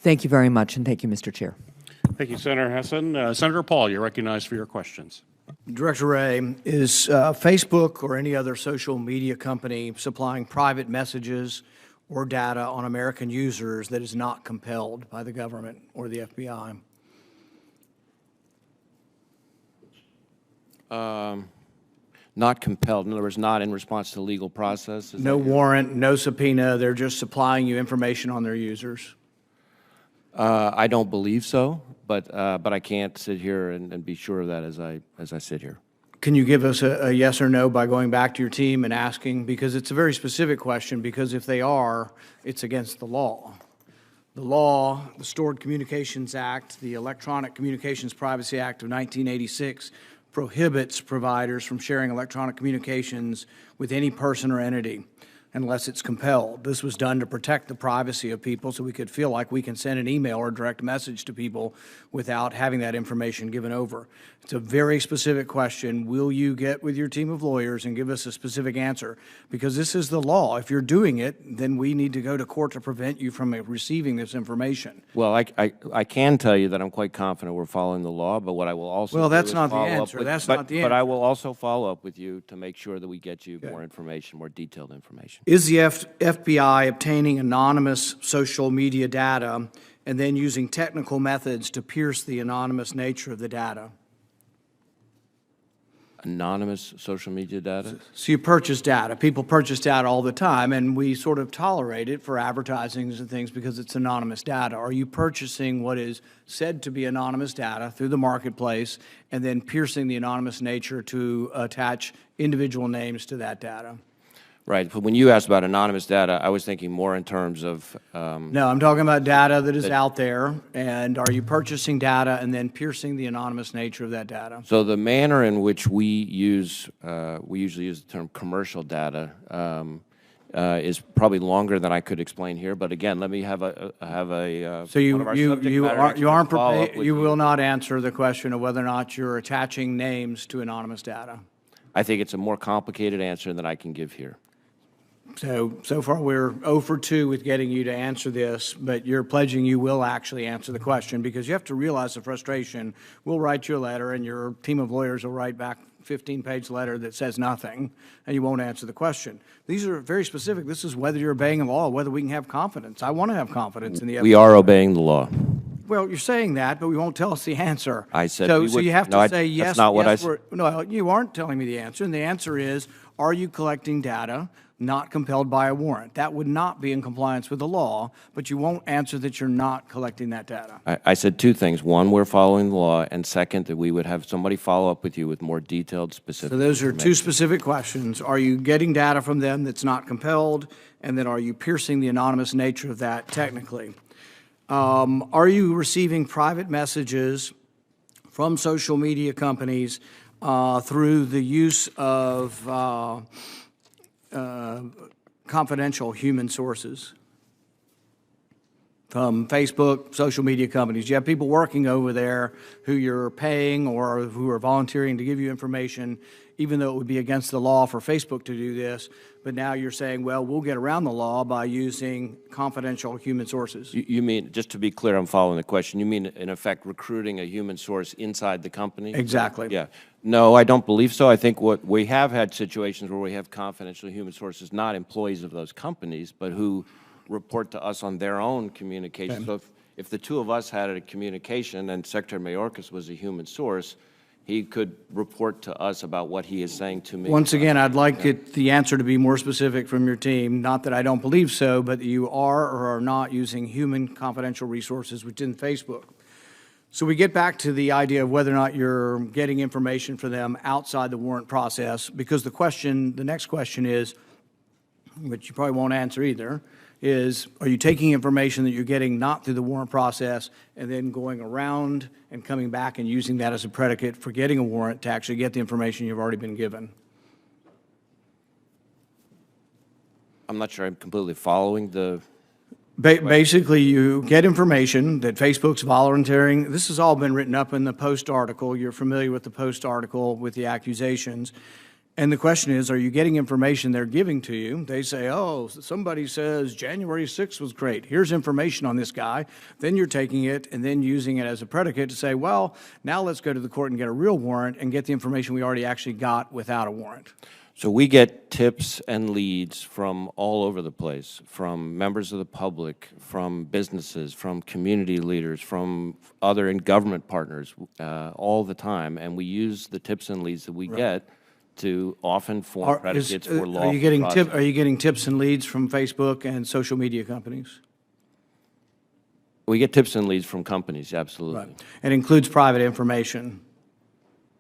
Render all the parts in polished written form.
Thank you very much, and thank you, Mr. Chair. Thank you, Senator Hessen. Senator Paul, you're recognized for your questions. Director Wray, is Facebook or any other social media company supplying private messages or data on American users that is not compelled by the government or the FBI? Not compelled. In other words, not in response to legal process. No warrant, no subpoena. They're just supplying you information on their users. I don't believe so, but I can't sit here and be sure of that as I sit here. Can you give us a yes or no by going back to your team and asking? Because it's a very specific question, because if they are, it's against the law. The law, the Stored Communications Act, the Electronic Communications Privacy Act of 1986 prohibits providers from sharing electronic communications with any person or entity unless it's compelled. This was done to protect the privacy of people so we could feel like we can send an email or direct message to people without having that information given over. It's a very specific question. Will you get with your team of lawyers and give us a specific answer? Because this is the law. If you're doing it, then we need to go to court to prevent you from receiving this information. Well, I can tell you that I'm quite confident we're following the law, but what I will also Well, do that's is not the follow up answer. with- That's but- not the But I answer. will also follow up with you to make sure that we get you Okay. more information, more detailed information. Is the FBI obtaining anonymous social media data and then using technical methods to pierce the anonymous nature of the data? Anonymous social media data? So you purchase data. People purchase data all the time, and we sort of tolerate it for advertisings and things because it's anonymous data. Are you purchasing what is said to be anonymous data through the marketplace and then piercing the anonymous nature to attach individual names to that data? Right. But when you asked about anonymous data, I was thinking more in terms of No, I'm talking about data that is out there, and are you purchasing data and then piercing the anonymous nature of that data? So the manner in which we usually use the term commercial data is probably longer than I could explain here. But again, let me have a So one of our subject matter aren't experts follow up prepared, with you will not answer the question of whether or not you're attaching names to anonymous data. I think it's a more complicated answer than I can give here. So far, we're 0 for 2 with getting you to answer this, but you're pledging you will actually answer the question, because you have to realize the frustration. We'll write you a letter, and your team of lawyers will write back a 15-page letter that says nothing, and you won't answer the question. These are very specific. This is whether you're obeying the law, whether we can have confidence. I want to have confidence in the FBI. We are obeying the law. Well, you're saying that, but we won't tell us the answer. I said so. we So would- you have to no, say yes. That's not what yes, I said. No, you aren't telling me the answer, and the answer is: are you collecting data not compelled by a warrant? That would not be in compliance with the law, but you won't answer that you're not collecting that data. I said two things. One, we're following the law, and second, that we would have somebody follow up with you with more detailed, specific So those are two information. specific questions. Are you getting data from them that's not compelled? And then are you piercing the anonymous nature of that technically? Are you receiving private messages from social media companies through the use of confidential human sources? From Facebook, social media companies. You have people working over there who you're paying or who are volunteering to give you information, even though it would be against the law for Facebook to do this. But now you're saying, well, we'll get around the law by using confidential human sources. You mean, just to be clear, I'm following the question, you mean, in effect, recruiting a human source inside the company? Exactly. Yeah. No, I don't believe so. I think what we have had situations where we have confidential human sources, not employees of those companies, but who report to us on their own communication. Okay. So if the two of us had a communication and Secretary Mayorkas was a human source, he could report to us about what he is saying to me. Once again, I'd like the answer to be more specific from your team. Not that I don't believe so, but that you are or are not using human confidential resources within Facebook. So we get back to the idea of whether or not you're getting information for them outside the warrant process, because the next question is, which you probably won't answer either, is, are you taking information that you're getting not through the warrant process and then going around and coming back and using that as a predicate for getting a warrant to actually get the information you've already been given? I'm not sure I'm completely following the... Basically, you get information that Facebook's volunteering. This has all been written up in the Post article. You're familiar with the Post article with the accusations. And the question is, are you getting information they're giving to you? They say, oh, somebody says January 6th was great. Here's information on this guy. Then you're taking it and then using it as a predicate to say, well, now let's go to the court and get a real warrant and get the information we already actually got without a warrant. So we get tips and leads from all over the place, from members of the public, from businesses, from community leaders, from other and government partners all the time. And we use the tips and leads that we get to often form predicates for law. Are you getting tips and leads from Facebook and social media companies? We get tips and leads from companies, absolutely. Right. It includes private information.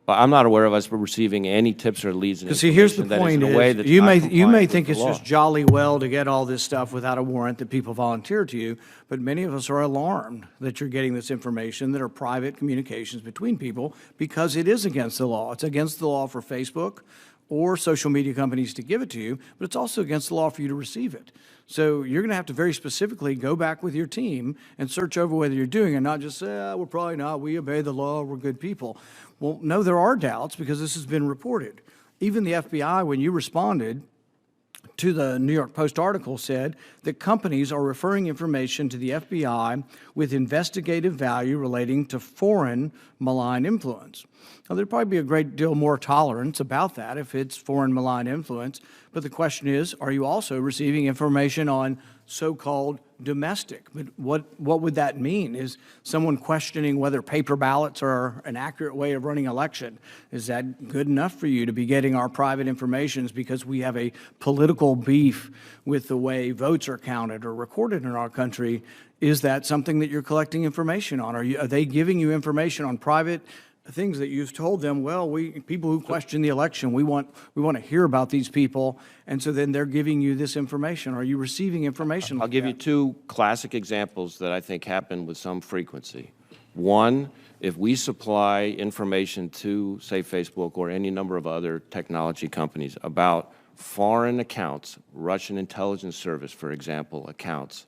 But I'm not aware of us receiving any tips or leads. Because see, here's the point is, you may think it's law. just jolly well to get all this stuff without a warrant that people volunteer to you, but many of us are alarmed that you're getting this information that are private communications between people because it is against the law. It's against the law for Facebook or social media companies to give it to you, but it's also against the law for you to receive it. So you're going to have to very specifically go back with your team and search over whether you're doing it, not just say, we're probably not, we obey the law, we're good people. Well, no, there are doubts because this has been reported. Even the FBI, when you responded to the New York Post article, said that companies are referring information to the FBI with investigative value relating to foreign malign influence. Now, there'd probably be a great deal more tolerance about that if it's foreign malign influence, but the question is, are you also receiving information on so-called domestic? But what would that mean? Is someone questioning whether paper ballots are an accurate way of running election? Is that good enough for you to be getting our private information because we have a political beef with the way votes are counted or recorded in our country? Is that something that you're collecting information on? Are they giving you information on private things that you've told them, well, people who question the election, we want to hear about these people, and so then they're giving you this information? Are you receiving information like I'll give that? you two classic examples that I think happen with some frequency. One, if we supply information to, say, Facebook or any number of other technology companies about foreign accounts, Russian intelligence service, for example, accounts,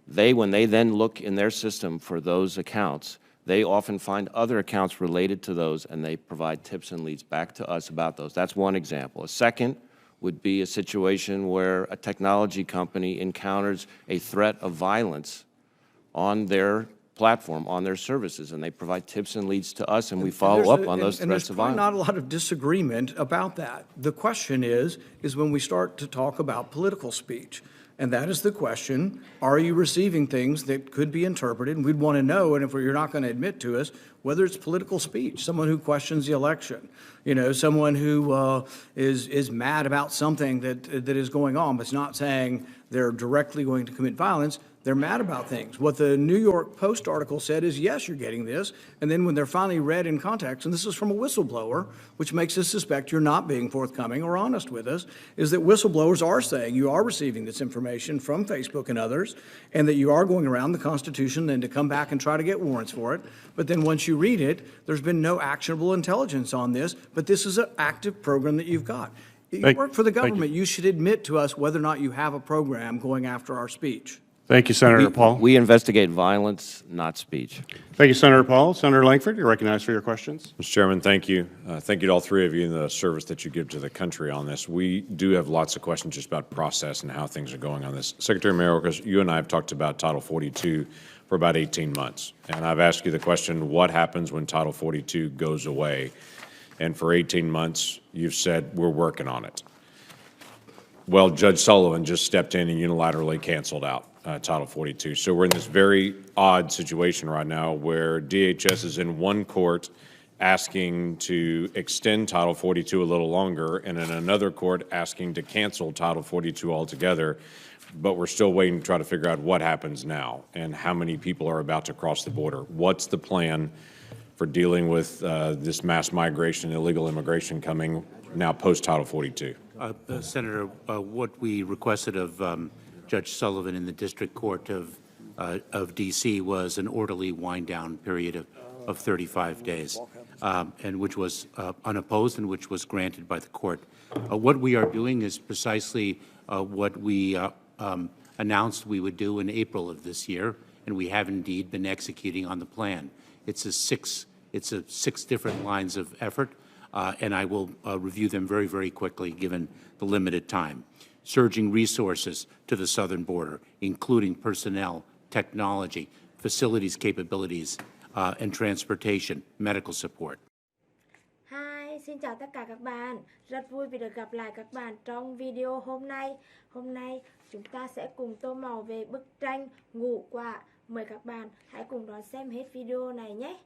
when they then look in their system for those accounts, they often find other accounts related to those, and they provide tips and leads back to us about those. That's one example. A second would be a situation where a technology company encounters a threat of violence on their platform, on their services, and they provide tips and leads to us, and we follow up on those threats of violence. And there's probably not a lot of disagreement about that. The question is when we start to talk about political speech. And that is the question, are you receiving things that could be interpreted? And we'd want to know, and if you're not going to admit to us, whether it's political speech, someone who questions the election, someone who is mad about something that is going on, but it's not saying they're directly going to commit violence. They're mad about things. What the New York Post article said is, yes, you're getting this. And then when they're finally read in context, and this is from a whistleblower, which makes us suspect you're not being forthcoming or honest with us, is that whistleblowers are saying you are receiving this information from Facebook and others, and that you are going around the Constitution then to come back and try to get warrants for it. But then once you read it, there's been no actionable intelligence on this, but this is an active program that you've got. You work for the government. You should admit to us whether or not you have a program going after our speech. Thank you, Senator Paul. We investigate violence, not speech. Thank you, Senator Paul. Senator Langford, you're recognized for your questions. Mr. Chairman, thank you. Thank you to all three of you and the service that you give to the country on this. We do have lots of questions just about process and how things are going on this. Secretary Mayorkas, you and I have talked about Title 42 for about 18 months. And I've asked you the question, what happens when Title 42 goes away? And for 18 months, you've said, we're working on it. Well, Judge Sullivan just stepped in and unilaterally canceled out Title 42. So we're in this very odd situation right now where DHS is in one court asking to extend Title 42 a little longer, and in another court asking to cancel Title 42 altogether. But we're still waiting to try to figure out what happens now and how many people are about to cross the border. What's the plan for dealing with this mass migration, illegal immigration coming now post-Title 42? Senator, what we requested of Judge Sullivan in the District Court of D.C. was an orderly wind-down period of 35 days, and which was unopposed and which was granted by the court. What we are doing is precisely what we announced we would do in April of this year, and we have indeed been executing on the plan. It's six different lines of effort. and I will review them very, very quickly given the limited time. Surging resources to the southern border, including personnel, technology, facilities capabilities, and transportation, medical support. Hi, xin chào tất cả các bạn. Rất vui vì được gặp lại các bạn trong video hôm nay. Hôm nay chúng ta sẽ cùng tô màu về bức tranh ngũ quả. Mời các bạn hãy cùng đón xem hết video này nhé.